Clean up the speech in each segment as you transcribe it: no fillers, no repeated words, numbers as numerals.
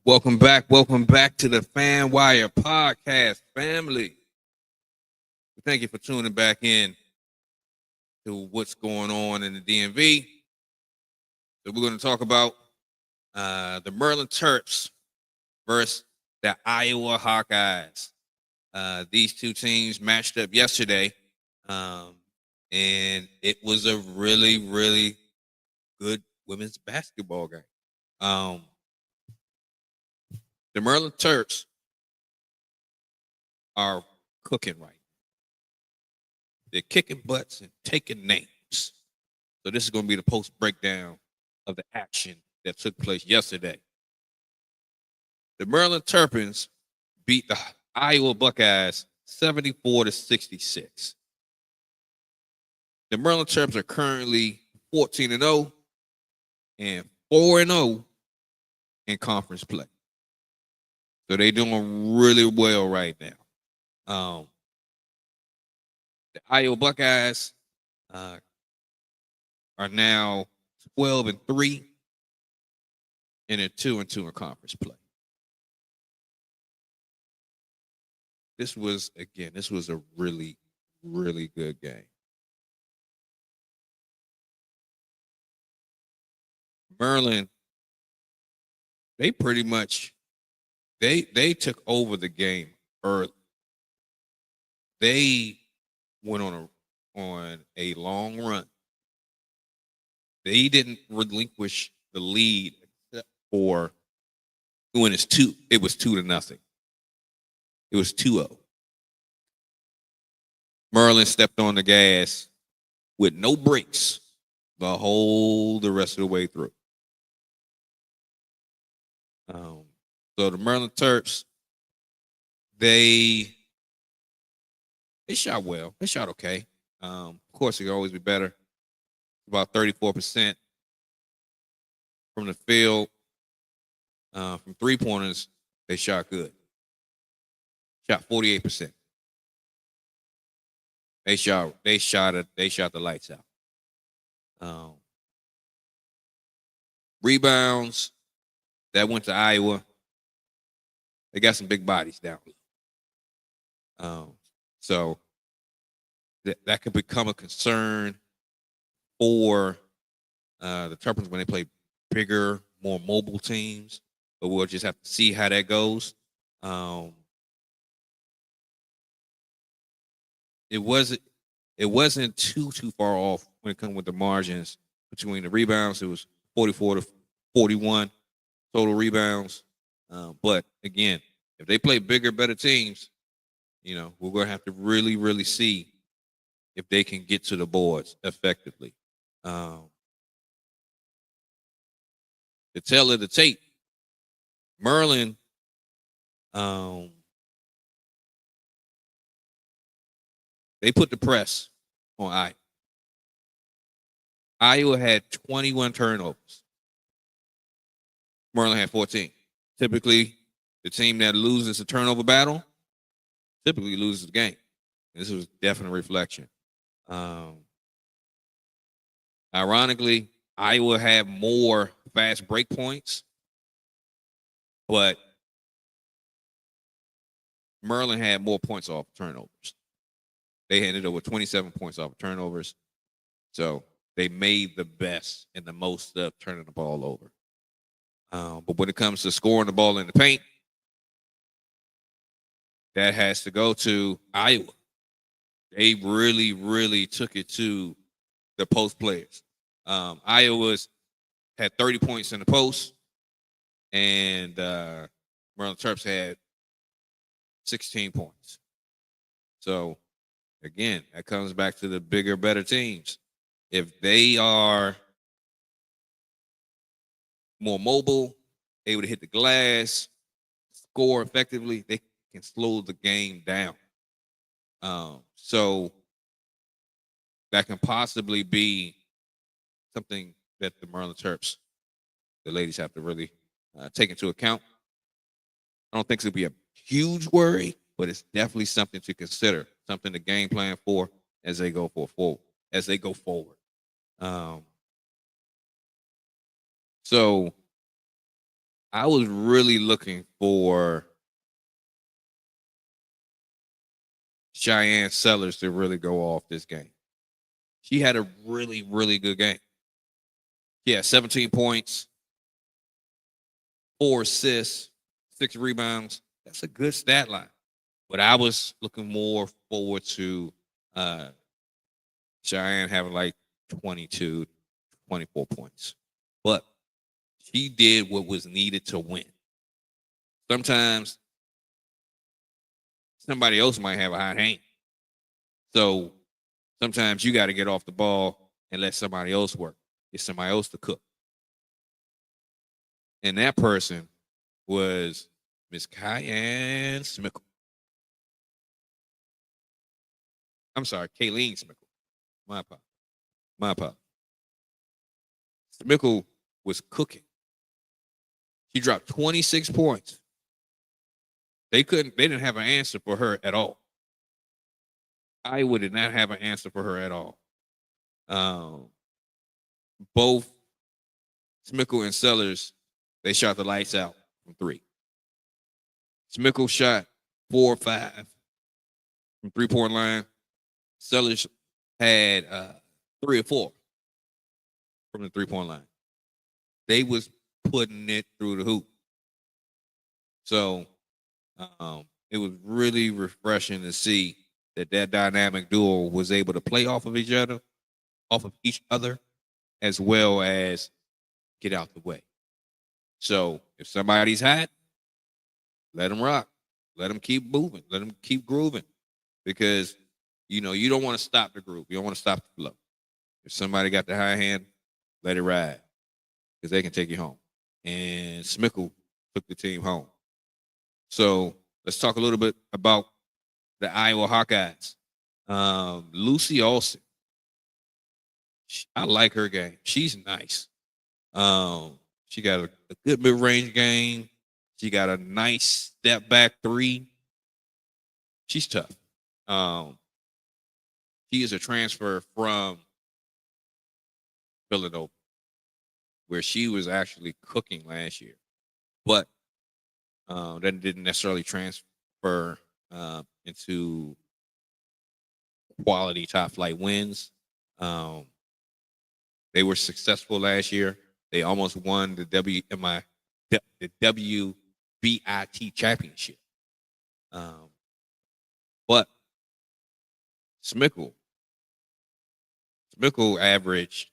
Welcome back to the Fan Wire Podcast family. Thank you for tuning back in to what's going on in the DMV. So we're going to talk about the Maryland Terps versus the Iowa Hawkeyes. These two teams matched up yesterday, and it was a really, really good women's basketball game. The Maryland Terps are cooking right now. They're kicking butts and taking names. So this is going to be the post breakdown of the action that took place yesterday. The Maryland Terps beat the Iowa Buckeyes 74-66. The Maryland Terps are currently 14-0 and 4-0 in conference play. So they're doing really well right now. The Iowa Buckeyes are now 12-3 and they're 2-2 in conference play. This was a really, really good game. Maryland, they pretty much they took over the game early. They went on a long run. They didn't relinquish the lead except for when it was 2-0. It was 2-0. Maryland stepped on the gas with no brakes the rest of the way through. So the Maryland Terps, they shot well. They shot okay. Of course, it could always be better. About 34% from the field. From three-pointers, they shot good. Shot 48%. They shot the lights out. Rebounds, that went to Iowa. They got some big bodies down. So that could become a concern for the Terps when they play bigger, more mobile teams. But we'll just have to see how that goes. It wasn't too far off when it comes with the margins between the rebounds. It was 44-41 total rebounds. But again, if they play bigger, better teams, we're going to have to really, really see if they can get to the boards effectively. The tail of the tape, Maryland, they put the press on Iowa. Iowa had 21 turnovers. Maryland had 14. Typically, the team that loses a turnover battle typically loses the game. This was definite reflection. Ironically, Iowa had more fast break points, but Maryland had more points off turnovers. They ended up with 27 points off turnovers. So they made the best and the most of turning the ball over. But when it comes to scoring the ball in the paint, that has to go to Iowa. They really, really took it to the post players. Iowa's had 30 points in the post, and Maryland Terps had 16 points. So, again, that comes back to the bigger, better teams. If they are more mobile, able to hit the glass, score effectively, they can slow the game down. So that can possibly be something that the Maryland Terps, the ladies, have to really take into account. I don't think it'll be a huge worry, but it's definitely something to consider, something to game plan for as they go forward. So I was really looking for Cheyenne Sellers to really go off this game. She had a really, really good game. Yeah, 17 points, 4 assists, 6 rebounds. That's a good stat line. But I was looking more forward to Cheyenne having like 22, 24 points. But she did what was needed to win. Sometimes somebody else might have a hot hand. So sometimes you got to get off the ball and let somebody else work. Get somebody else to cook. And that person was Miss Cheyenne Smickle. I'm sorry, Kayleen Smickle. My apologies. Smickle was cooking. She dropped 26 points. They didn't have an answer for her at all. Iowa did not have an answer for her at all. Both Smickle and Sellers, they shot the lights out from 3. Smickle shot 4 or 5 from 3-point line. Sellers had 3 or 4 from the 3-point line. They was putting it through the hoop. So it was really refreshing to see that dynamic duo was able to play off of each other, as well as get out the way. So if somebody's hot, let them rock. Let them keep moving. Let them keep grooving. Because, you don't want to stop the groove. You don't want to stop the flow. If somebody got the high hand, let it ride. Because they can take you home. And Smickle took the team home. So let's talk a little bit about the Iowa Hawkeyes. Lucy Olsen. I like her game. She's nice. She got a good mid-range game. She got a nice step back 3. She's tough. She is a transfer from Villanova, where she was actually cooking last year. But that didn't necessarily transfer into quality top flight wins. They were successful last year. They almost won the WBIT championship. But Smickle averaged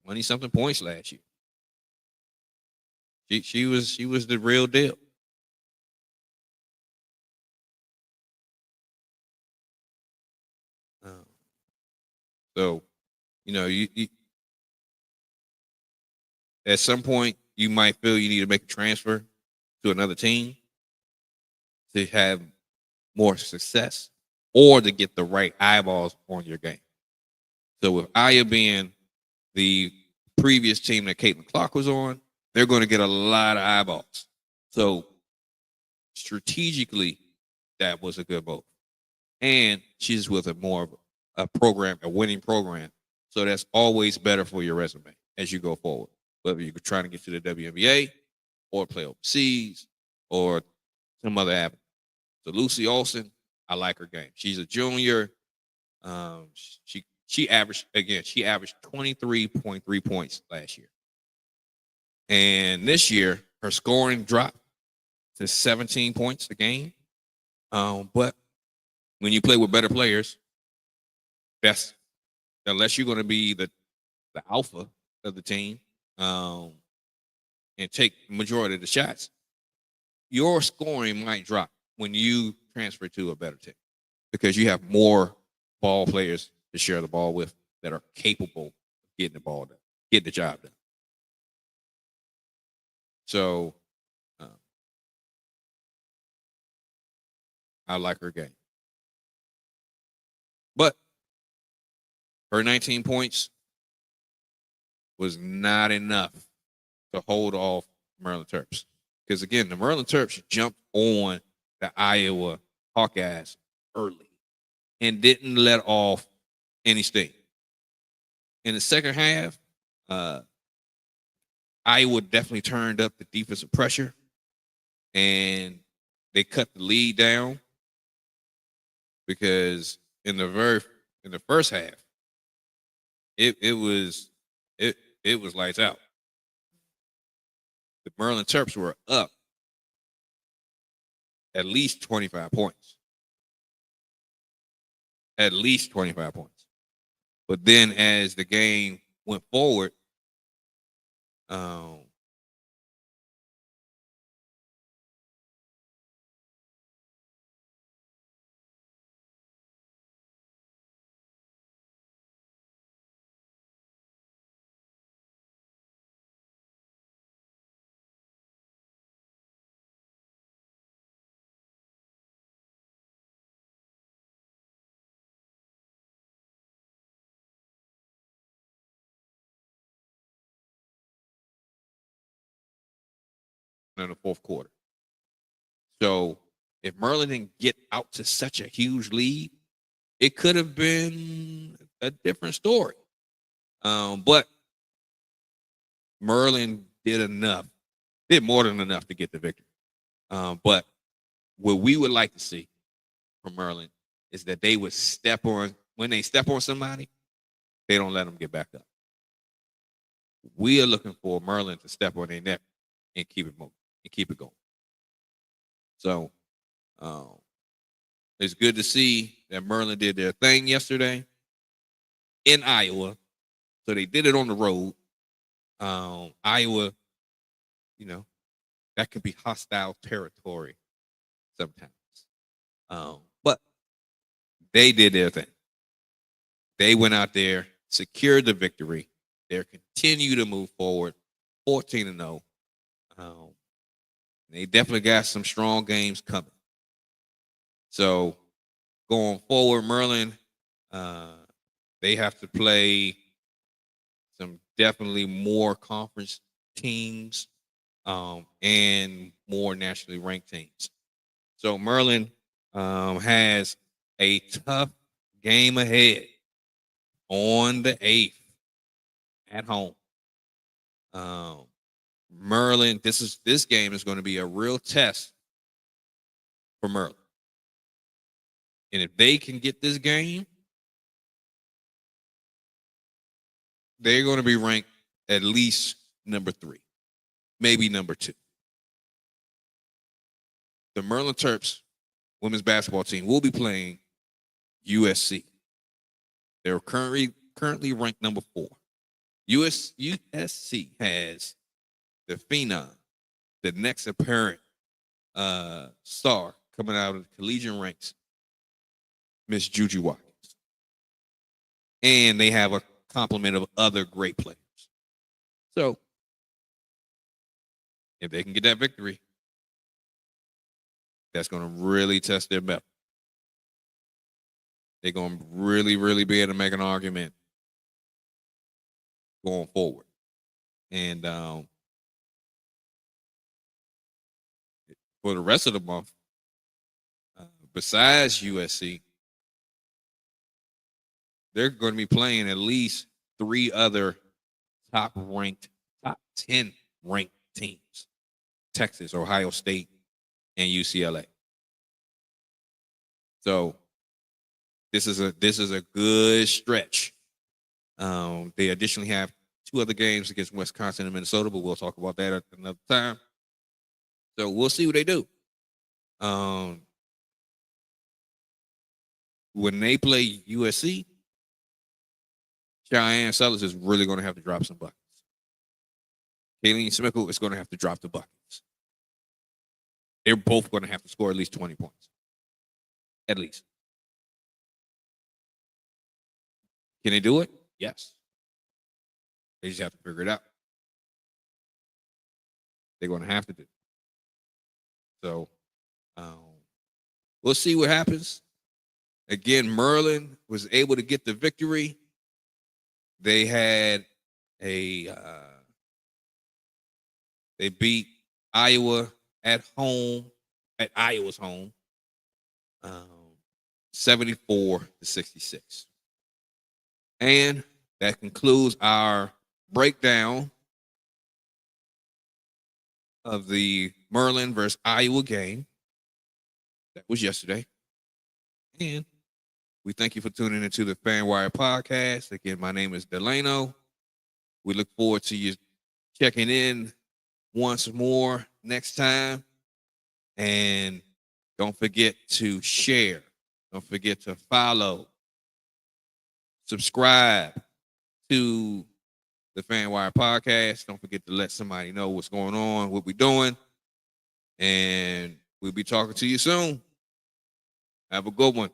20-something points last year. She was the real deal. So, you at some point you might feel you need to make a transfer to another team to have more success or to get the right eyeballs on your game. So with Aya being the previous team that Caitlin Clark was on, they're going to get a lot of eyeballs. So strategically, that was a good move. And she's with a winning program. So that's always better for your resume as you go forward. Whether you're trying to get to the WNBA or play overseas or some other avenue. So Lucy Olsen, I like her game. She's a junior. She averaged 23.3 points last year. And this year, her scoring dropped to 17 points a game. But when you play with better players, unless you're going to be the alpha of the team and take the majority of the shots, your scoring might drop when you transfer to a better team because you have more ball players to share the ball with that are capable of getting the ball done, getting the job done. So I like her game. But her 19 points was not enough to hold off Maryland Terps. Because, again, the Maryland Terps jumped on the Iowa Hawkeyes early and didn't let off any steam. In the second half, Iowa definitely turned up the defensive pressure, and they cut the lead down because in the first half, it was lights out. The Maryland Terps were up at least 25 points. At least 25 points. But then as the game went forward, in the fourth quarter. So if Maryland didn't get out to such a huge lead, it could have been a different story. But Maryland did more than enough to get the victory. But what we would like to see from Maryland is that they would when they step on somebody, they don't let them get back up. We are looking for Maryland to step on their neck and keep it moving and keep it going. So it's good to see that Maryland did their thing yesterday in Iowa. So they did it on the road. Iowa, that could be hostile territory sometimes. But they did their thing. They went out there, secured the victory. They continue to move forward, 14-0. They definitely got some strong games coming. So going forward, Maryland, they have to play some definitely more conference teams and more nationally ranked teams. So Maryland has a tough game ahead on the 8th at home. Maryland, this game is going to be a real test for Maryland. And if they can get this game, they're going to be ranked at least number 3, maybe number 2. The Maryland Terps women's basketball team will be playing USC. They're currently ranked number 4. USC has the phenom, the next apparent star coming out of the collegiate ranks, Miss Juju Watkins. And they have a complement of other great players. So if they can get that victory, that's going to really test their mettle. They're going to really, really be able to make an argument going forward. And for the rest of the month, besides USC, they're going to be playing at least 3 other top 10 ranked teams: Texas, Ohio State, and UCLA. So this is a good stretch. They additionally have 2 other games against Wisconsin and Minnesota, but we'll talk about that at another time. So we'll see what they do. When they play USC, Cheyenne Sellers is really going to have to drop some buckets. Kayleen Smickle is going to have to drop the buckets. They're both going to have to score at least 20 points. At least. Can they do it? Yes. They just have to figure it out. They're going to have to do it. So we'll see what happens. Again, Maryland was able to get the victory. They had they beat Iowa at Iowa's home, 74-66. And that concludes our breakdown of the Maryland versus Iowa game. That was yesterday. And we thank you for tuning into the FanWire podcast. Again, my name is Delano. We look forward to you checking in once more next time. And don't forget to share. Don't forget to follow. Subscribe to the FanWire podcast. Don't forget to let somebody know what's going on, what we're doing. And we'll be talking to you soon. Have a good one.